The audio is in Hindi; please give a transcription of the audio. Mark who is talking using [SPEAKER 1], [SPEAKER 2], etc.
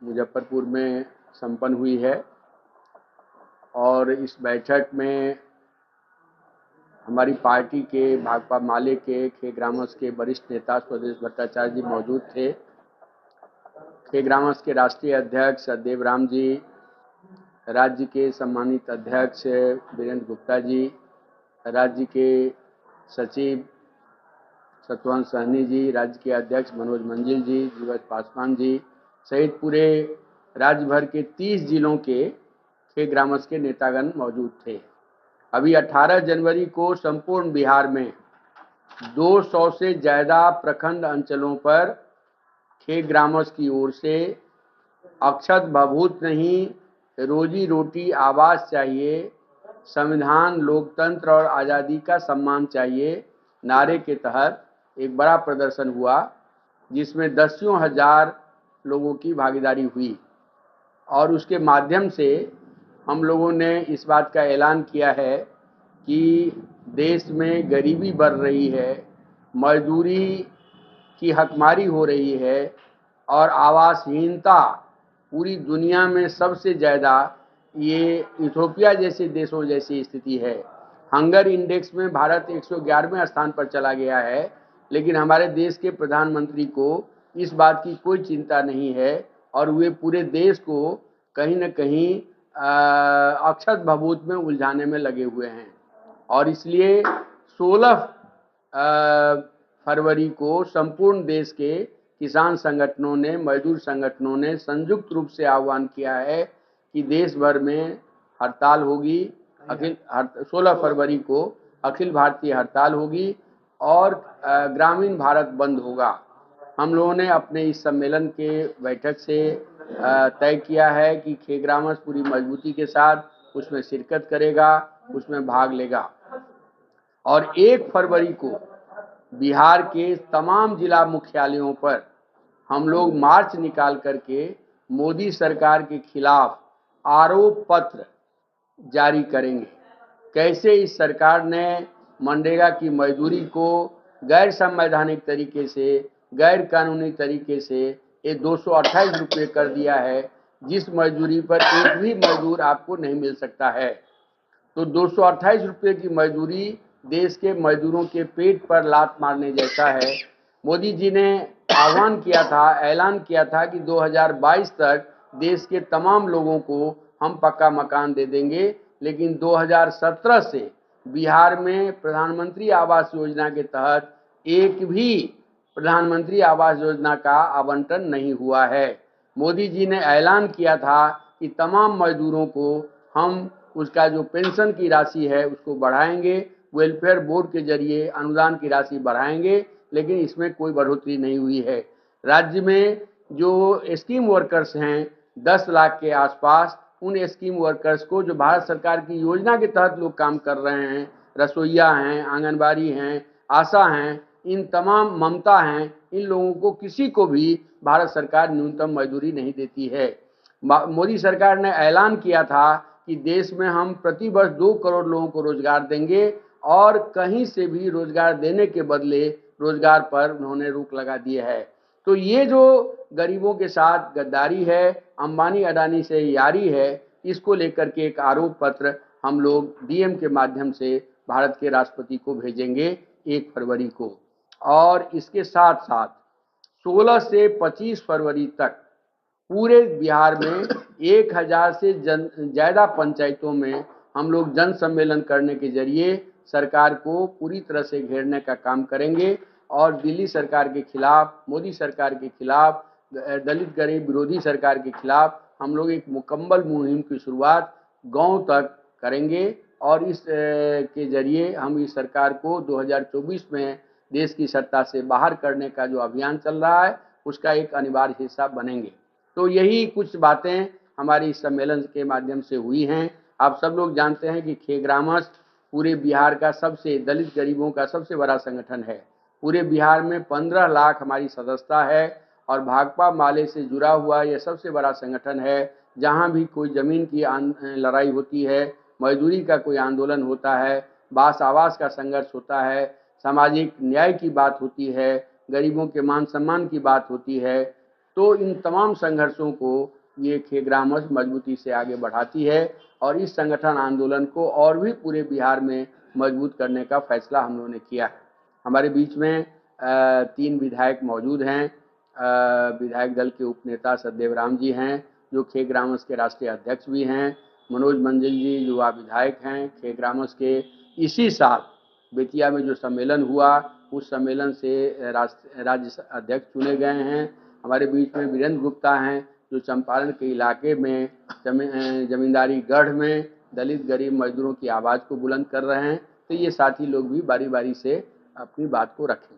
[SPEAKER 1] मुजफ्फरपुर में संपन्न हुई है और इस बैठक में हमारी पार्टी के भाकपा माले के खेग्रामस के वरिष्ठ नेता स्वदेश भट्टाचार्य जी मौजूद थे। खेग्रामस के राष्ट्रीय अध्यक्ष सतदेव राम जी, राज्य के सम्मानित अध्यक्ष वीरेंद्र गुप्ता जी, राज्य के सचिव सतवंत सहनी जी, राज्य के अध्यक्ष मनोज मंजिल जी, जीवज पासवान जी सहित पूरे राज्य भर के 30 जिलों के खेग्रामस के नेतागण मौजूद थे। अभी 18 जनवरी को संपूर्ण बिहार में 200 से ज़्यादा प्रखंड अंचलों पर खेग्रामस की ओर से अक्षत भभूत नहीं, रोजी रोटी आवास चाहिए, संविधान, लोकतंत्र और आज़ादी का सम्मान चाहिए नारे के तहत एक बड़ा प्रदर्शन हुआ, जिसमें दसियों हजार लोगों की भागीदारी हुई और उसके माध्यम से हम लोगों ने इस बात का ऐलान किया है कि देश में गरीबी बढ़ रही है, मजदूरी की हकमारी हो रही है और आवासहीनता पूरी दुनिया में सबसे ज़्यादा ये इथोपिया जैसे देशों जैसी स्थिति है। हंगर इंडेक्स में भारत 111वें स्थान पर चला गया है, लेकिन हमारे देश के प्रधानमंत्री को इस बात की कोई चिंता नहीं है और वे पूरे देश को कहीं न कहीं अक्षत भभूत में उलझाने में लगे हुए हैं। और इसलिए 16 फरवरी को संपूर्ण देश के किसान संगठनों ने, मजदूर संगठनों ने संयुक्त रूप से आह्वान किया है कि देश भर में हड़ताल होगी। 16 फरवरी को अखिल भारतीय हड़ताल होगी और ग्रामीण भारत बंद होगा। हम लोगों ने अपने इस सम्मेलन के बैठक से तय किया है कि खेग्रामस पूरी मजबूती के साथ उसमें शिरकत करेगा, उसमें भाग लेगा। और 1 फरवरी को बिहार के तमाम जिला मुख्यालयों पर हम लोग मार्च निकाल करके मोदी सरकार के खिलाफ आरोप पत्र जारी करेंगे। कैसे इस सरकार ने मनरेगा की मजदूरी को गैर संवैधानिक तरीके से, गैर कानूनी तरीके से ये 228 रुपये कर दिया है, जिस मजदूरी पर एक भी मजदूर आपको नहीं मिल सकता है। तो 228 रुपये की मजदूरी देश के मजदूरों के पेट पर लात मारने जैसा है। मोदी जी ने आह्वान किया था, ऐलान किया था कि 2022 तक देश के तमाम लोगों को हम पक्का मकान दे देंगे, लेकिन 2017 से बिहार में प्रधानमंत्री आवास योजना के तहत एक भी प्रधानमंत्री आवास योजना का आवंटन नहीं हुआ है। मोदी जी ने ऐलान किया था कि तमाम मजदूरों को हम उसका जो पेंशन की राशि है उसको बढ़ाएंगे, वेलफेयर बोर्ड के जरिए अनुदान की राशि बढ़ाएंगे, लेकिन इसमें कोई बढ़ोतरी नहीं हुई है। राज्य में जो स्कीम वर्कर्स हैं 10 लाख के आसपास, उन स्कीम वर्कर्स को जो भारत सरकार की योजना के तहत लोग काम कर रहे हैं, रसोइया हैं, आंगनबाड़ी हैं, आशा हैं, इन तमाम ममता हैं, इन लोगों को किसी को भी भारत सरकार न्यूनतम मजदूरी नहीं देती है। मोदी सरकार ने ऐलान किया था कि देश में हम प्रति वर्ष 2 करोड़ लोगों को रोजगार देंगे और कहीं से भी रोजगार देने के बदले रोजगार पर उन्होंने रोक लगा दी है। तो ये जो गरीबों के साथ गद्दारी है, अंबानी अडानी से यारी है, इसको लेकर के एक आरोप पत्र हम लोग डीएम के माध्यम से भारत के राष्ट्रपति को भेजेंगे 1 फरवरी को। और इसके साथ साथ 16 से 25 फरवरी तक पूरे बिहार में 1000 से ज़्यादा पंचायतों में हम लोग जन सम्मेलन करने के जरिए सरकार को पूरी तरह से घेरने का काम करेंगे और दिल्ली सरकार के खिलाफ, मोदी सरकार के खिलाफ, दलित गरीब विरोधी सरकार के खिलाफ हम लोग एक मुकम्मल मुहिम की शुरुआत गांव तक करेंगे और इस के जरिए हम इस सरकार को 2024 में देश की सत्ता से बाहर करने का जो अभियान चल रहा है उसका एक अनिवार्य हिस्सा बनेंगे। तो यही कुछ बातें हमारी इस सम्मेलन के माध्यम से हुई हैं। आप सब लोग जानते हैं कि खेग्रामस पूरे बिहार का सबसे दलित गरीबों का सबसे बड़ा संगठन है। पूरे बिहार में 15 लाख हमारी सदस्यता है और भाकपा माले से जुड़ा हुआ यह सबसे बड़ा संगठन है। जहां भी कोई ज़मीन की लड़ाई होती है, मजदूरी का कोई आंदोलन होता है, बास आवास का संघर्ष होता है, सामाजिक न्याय की बात होती है, गरीबों के मान सम्मान की बात होती है, तो इन तमाम संघर्षों को ये खेग्रामस मजबूती से आगे बढ़ाती है और इस संगठन आंदोलन को और भी पूरे बिहार में मजबूत करने का फैसला हम लोगों ने किया है। हमारे बीच में 3 विधायक मौजूद हैं। विधायक दल के उपनेता सतदेव राम जी हैं, जो खेग्रामस के राष्ट्रीय अध्यक्ष भी हैं। मनोज मंजिल जी युवा विधायक हैं खेग्रामस के। इसी साल बेतिया में जो सम्मेलन हुआ, उस सम्मेलन से राज्य अध्यक्ष चुने गए हैं। हमारे बीच में वीरेंद्र गुप्ता हैं, जो चंपारण के इलाके में जमींदारी गढ़ में दलित गरीब मजदूरों की आवाज़ को बुलंद कर रहे हैं। तो ये साथी लोग भी बारी बारी से अपनी बात को रखें।